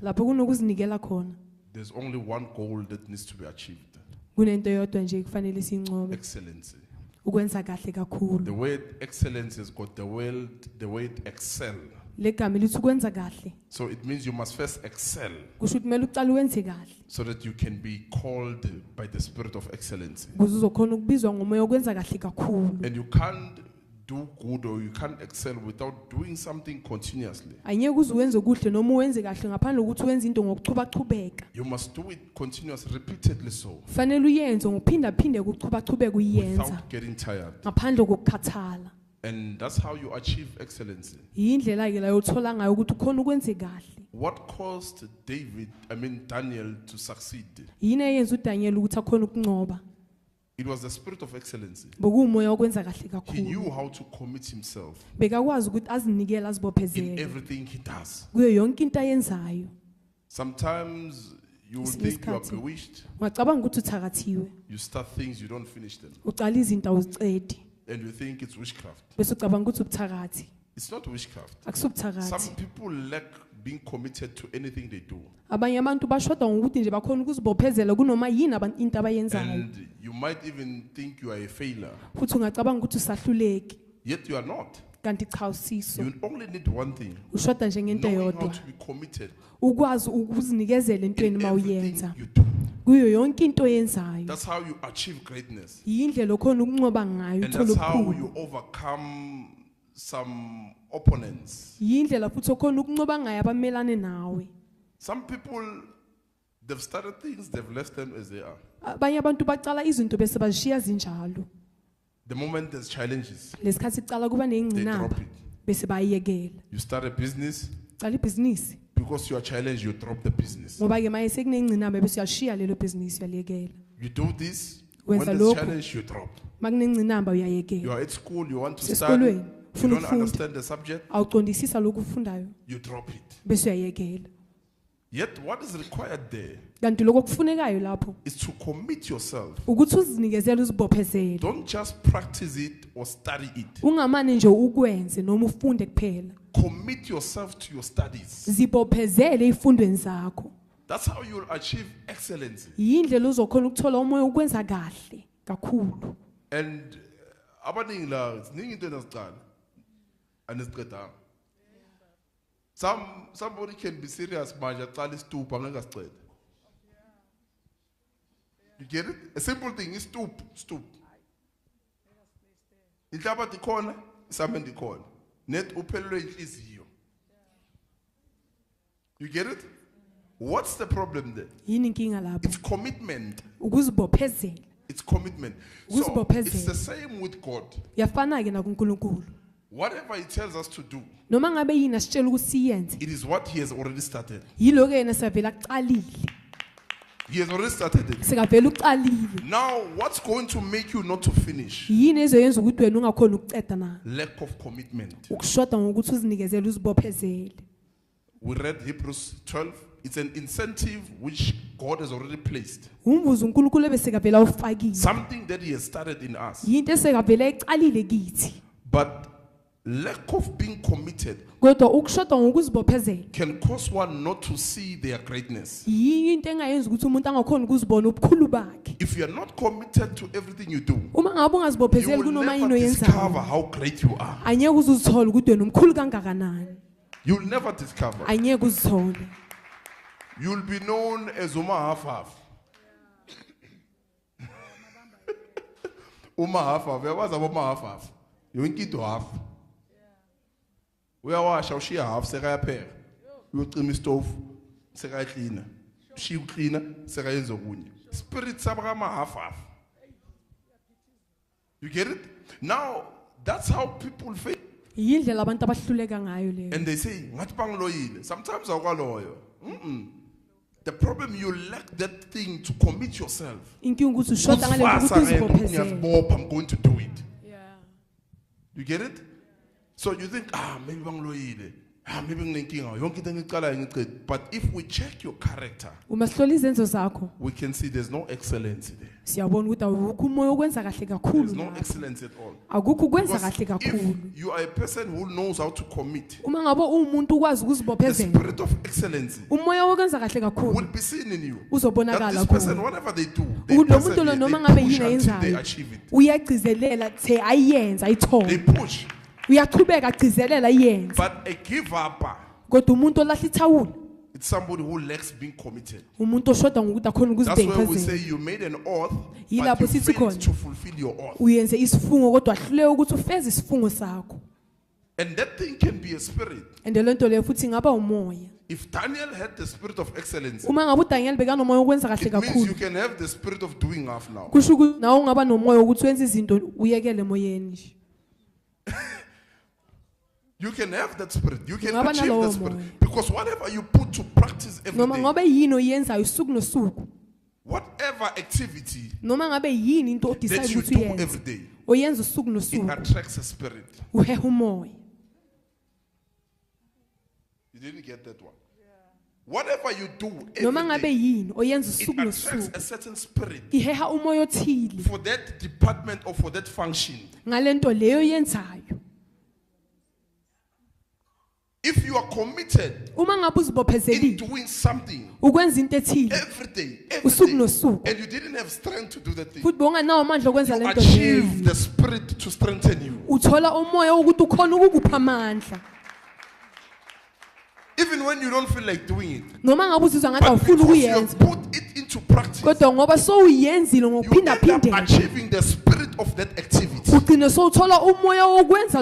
lapho kunokuzinikela khona there's only one goal that needs to be achieved. kunento eyodwa nje kufanele sincobe Excellency. ukwenza kahle kakhulu The word excellence has got the word excel. legama lithi ukwenza kahle So it means you must first excel kusho ukuthi kumele uqale wenze kahle so that you can be called by the spirit of excellency. ukuze uzokhona ukubizwa ngomoya okwenza kahle kakhulu And you can't do good or you can't excel without doing something continuously. anyeke uze wenze kuhle noma uwenze kahle ngaphandle kokuthi wenze into ngokuchubachubeka You must do it continuously, repeatedly so, fanele uyenze ngokuphinda ukuchubachubeka uyenza without getting tired. ngaphandle kokukhathala And that's how you achieve excellency. yindlela ke la yothola ngayo ukuthi ukhona ukwenze kahle What caused Daniel to succeed? yini eyenza uDaniel ukuthi akhona ukuncoba It was the spirit of excellency. bokumoya okwenza kahle He kakhulu knew how to commit himself bekakwazi ukuthi azinikele in azibophezele everything he does. kuyo yonke into ayenzayo Sometimes you will Kwesinye think you are isikhathi. bewitched. ungacabanga ukuthi uthakathiwe You start things, you don't finish them. ucala izinto awuzicedi And you think it's witchcraft. bese ucabanga ukuthi ubuthakathi It's not witchcraft. akusubuthakathi Some people lack being committed to anything they do. abanye abantu bashoda ngokuthi nje bakhona ukuzibophezela kunoma yini into abayenzayo And you might even think you are a failure. futhi ungacabanga ukuthi usahluleki Yet you are not. kanti cha usiso You only need one thing. ushoda nje ngento Knowing how eyodwa to be committed ukwazi ukuzinikezela entweni in mawuyenza everything you do. kuyo yonke into oyenzayo That's how you achieve greatness. yindlela okhona ukuncoba ngayo And uthola that's how ukukhulu you overcome some opponents. yindlela futhi okhona ukuncoba ngayo abamelane nawe Some people, they've started things, they've left them as they are. abanye abantu bacala izinto bese bazishiya zinjalo The moment there's challenges, lesikhathi kucala kuba they neyingcinamba drop it. bese bayiyekela You start a business, cala ibhizinisi because you are challenged, you drop the business. ngoba ke maye sekuneyingcinamba bese uyashiya lelo bhizinisi uyaliyekela You do this, when Wenza there's lokhu. challenge, you drop. makunengcinamba You uyayekela are at school, you want to study, sesikolweni you ufuna don't ukufunda understand the subject, awuqondisisa lokhu ufundayo you drop it. bese uyayekela Yet what is required there kanti lokho kufunekayo lapho is to commit yourself. ukuthi uzinikezele uzibophezele Don't just practice it or study it. ungamane nje ukwenze noma ufunde kuphela Commit yourself to your studies. zibophezele ifundweni zakho That's how you'll achieve excellence. yindlela uzokhona ukuthola umoya ukwenza kahle kakhulu And abaningi la ziningi into enazicala anesiqedanga. Somebody can be serious manje aqala istupa ngeke asicede. You get it? A simple thing is stoop. Inhlabathi khona, isamende khona. Net uphelelwe inhliziyo. You get it? What's the problem there? yini inkinga lapho It's commitment. ukuzibophezela It's commitment. So Ukuzibophezela. it's the same with God. yafana ke nakuNkulunkulu Whatever He tells us to do, noma ngabe yini asitshela ukuthi siyenze it is what He has already started. yilo ke yena savela kuqalile He has already started it. sikavela uqalile Now, what's going to make you not to finish? yini ezoyenza ukuthi wena ungakhona ukuceda na Lack of commitment. ukushoda ngokuthi uzinikezele uzibophezele We read Hebrews 12. It's an incentive which God has already placed. umvuzo uNkulunkulu ebesekavela ufakile Something that He has started in us. yinto esekavela eqalile kithi But lack of being committed kodwa ukushoda ngokuzibophezela can cause one not to see their greatness. yinto engayenza ukuthi umuntu angakhona ukuzibona ubukhulu bakhe If you are not committed to everything you do, uma ngabe you ungazibophezeli will kunoma never yini discover oyenzayo how great you are. anyeke uzuzithola ukuthi wena umkhulu kangakanani You will never discover. anyeke uzithole You will be known as Uma Half. Uma Half. Uyakwazi aboma half. Yonke into half. Uyawasha ushiya half sekayapheka. Uyocima istove sekayaklina. Ushiya uklina sekayenza okunye. Spirit sabakama half. You get it? Now that's how people fail. yindlela abantu abahluleka ngayo leyo And they say, ngathi bangiloyile. Sometimes awukaloyo. The problem, you lack that thing to commit yourself. inkinga ukuthi ushoda ngale ukuthi uzibophezele I'm going to do it. You get it? So you think, maybe bangiloyile. Maybe nginenkinga yonke into engicalayo ngicede. But if we check your character, Uma sihlola izenzo zakho, we can see there's no excellence there. siyabona ukuthi awukho umoya okwenza kahle There's kakhulu. no lapho. excellence at all. Akukho ukwenza Because kahle kakhulu. if you are a person who knows how to commit, Uma ngabe umuntu ukwazi the ukuzibophezela, spirit of excellence umoya wokwenza kahle will kakhulu be seen in you. That uzobonakala this person, kuwe. whatever they do, they Ukuthi lo muntu lo persevere, noma they ngabe push yini until they ayenzayo, achieve it. uyagcizelela the ayenza They ayithole. push. Uyaqhubeka agcizelela ayenza. But a give up, Kodwa umuntu olahla ithawula, it's somebody who lacks being committed. umuntu oshoda ngokuthi akhona That's why we say ukuzibophezela. you made an oath, Yilapho but you sithi failed khona. to fulfill your oath. Uyenze isifungo kodwa ahluleke ukuthi ufeze isifungo sakho. And that thing can be a spirit. And le nto leyo futhi ingaba umoya. If Daniel had the spirit of excellence, Uma ngabe uDaniel bekanomoya wokwenza kahle it means you kakhulu, can have the spirit of doing half now. kusho ukuthi nawe ungaba nomoya wokuthi wenze izinto uyekele emoyeni nje. You can have that spirit. You can Ungaba achieve nalowo that spirit. moya. Because whatever you put to practice every Noma day, ngabe yini oyenzayo usuku nosuku, whatever activity noma ngabe yini into that odecide you ukuthi do uyenze, every day, oyenza usuku it nosuku, attracts a spirit. uheha umoya. You didn't get that one. Whatever you do Noma every ngabe day, yini oyenza it usuku attracts nosuku, a certain spirit iheha umoya othile for that department or for that function. ngalento leyo yenzayo. If you are committed Uma ngabe in uzibophezelile doing something ukwenza into ethile every day, usuku nosuku, and you didn't have strength to do that thing, futhi bonganawo amandla okwenza you lento leyo, achieve the spirit to strengthen you. uthola umoya ukuthi ukhona ukukupha amandla. Even when you don't feel like doing it. Noma ngabe uzizwa ngathi But awufuni because you have ukuyenza, put it into practice, kodwa ngoba sowuyenzile you end up ngokuphindaphindela, achieving the spirit of that activity. ugcine sowuthola umoya wokwenza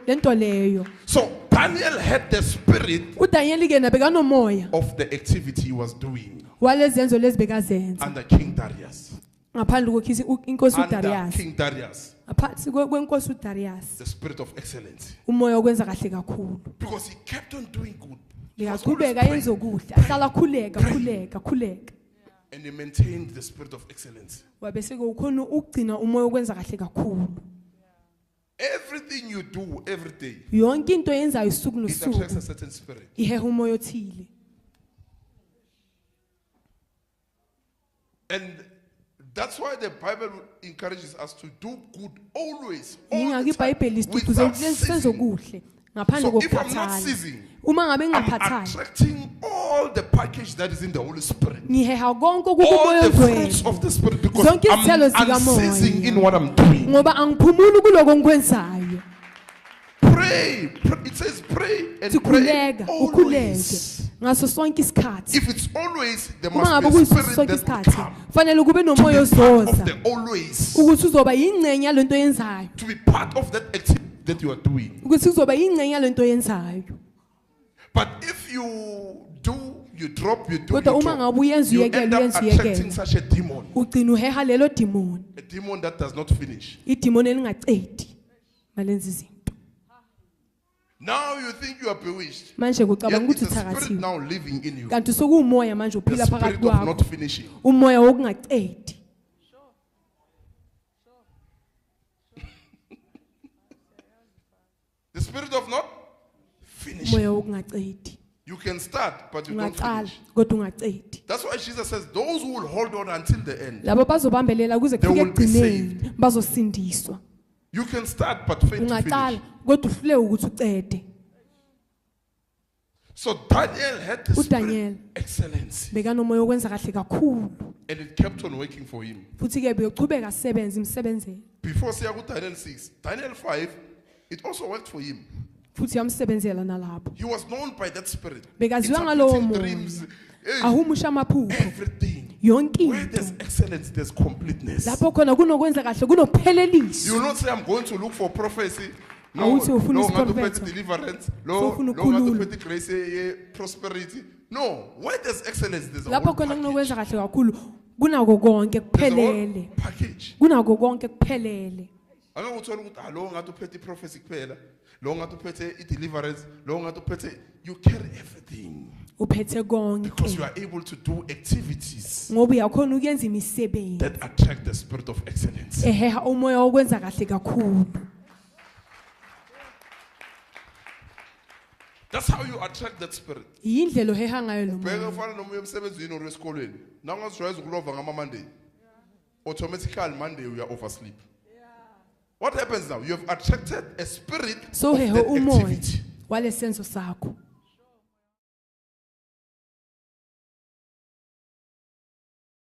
lento leyo. So Daniel had the spirit uDaniel ke nabekanomoya of the activity he was doing walezenzo lezi bekazenza under King Darius. ngaphandle kokuthi inkosi Under uDarius, King Darius, ngaphansi kwenkosi uDarius, the spirit of excellence. umoya wokwenza kahle kakhulu. Because he kept on doing good. He was always Bekaqhubeka praying, yenza okuhle, ahlala khuleka. and he maintained the spirit of excellence. Wabese ke ukhona ukugcina umoya wokwenza kahle kakhulu. Everything you do every day, Yonke into yenzayo usuku it attracts a nosuku certain spirit. iheha umoya othile. And that's why the Bible encourages us to do good always, all Yingakho the time, iBhayibheli isiduduza without ukuthi senze ceasing. okuhle ngaphandle So if I'm not kokukhathala. ceasing, Uma ngabe I'm ngingaphathali, attracting all the package that is in the Holy Spirit. ngiheha konke okuba All umoya the fruits ogcwele of the Spirit, because Zonke izithelo I'm zikamoya. unceasing in what I'm doing. ngoba angiphumuli kuloko engikwenzayo. Pray. It says pray and pray Sikhuleka, always. ukhuleke ngaso sonke isikhathi. If it's always, there Uma must ngabe be a kuyiso spirit sonke that will isikhathi, come fanele kube to nomoya be part of ozoza the always, ukuthi uzoba yingcenye yalento yenzayo, to be part of that activity that you are doing. ukuthi uzoba yingcenye yalento yenzayo. But if you drop, you Kodwa uma drop, ngabe uyenza you uyekele, end up uyenza attracting uyekele, such a demon. ugcina uheha lelo demon, A demon that does not finish. idemon elingacedi malenza izinto. Now you think you are bewitched. Manje Yet kucabanga it's ukuthi the spirit uthakathiwe, now living in you. kanti sokuwumoya manje The uphila phakathi spirit of kwakho, not finishing. umoya wokungacedi. The spirit of not finishing. Umoya wokungacedi, You can start, but you don't ungaqala finish. kodwa ungacedi. That's why Jesus says, those who will hold on until the end. Labo bazobambelela kuze They kufike will be ekugcineni bazosindiswa. You can start, but fail to Ungaqala finish. kodwa uhluleke ukuthi ucede. So Daniel had the uDaniel spirit excellence, bekanomoya wokwenza kahle kakhulu, and it kept on working for him. futhi ke beyochubeka asebenze imsebenzele, Before Siyaku Daniel 6, Daniel 5, it also worked for him. futhi yamsebenzela nalapho. He was known by that spirit. Bekaziwa ngalowo Interpreting moya, dreams, ahumusha amaphupho, everything. yonke Where there's into. excellence, there's completeness. Lapho khona kunokwenza kahle, You kunopheleliswa. will not say, I'm going to look for prophecy. No, Awuthi ufuna no, ngathi isiprofetho. uphethe deliverance. No, Sowufuna no, ngathi ukukhululwa. uphethe grace, prosperity. No, where there's excellence, there's a Lapho whole khona package. kunokwenza kahle kakhulu, kunako konke There's a whole kuphelele, package. kunako konke kuphelele. Ake nguthola ukuthi lo ngathi uphethe prophecy kuphela, lo ngathi uphethe deliverance, lo ngathi uphethe, you carry everything Uphethe because you konke are able to do activities ngoba uyakhona ukuyenza imisebenzi that attract the spirit of excellence. eheha umoya wokwenza kahle kakhulu. That's how you attract that spirit. yindlela oheha ngayo lo Bheka moya. ufana noma uya emsebenzini or esikolweni. Nawungazijwayeza ukulova ngama Monday. Automatically Monday you are oversleep. What happens now? You have attracted a spirit So of heho that umoya activity. wale senzo sakho.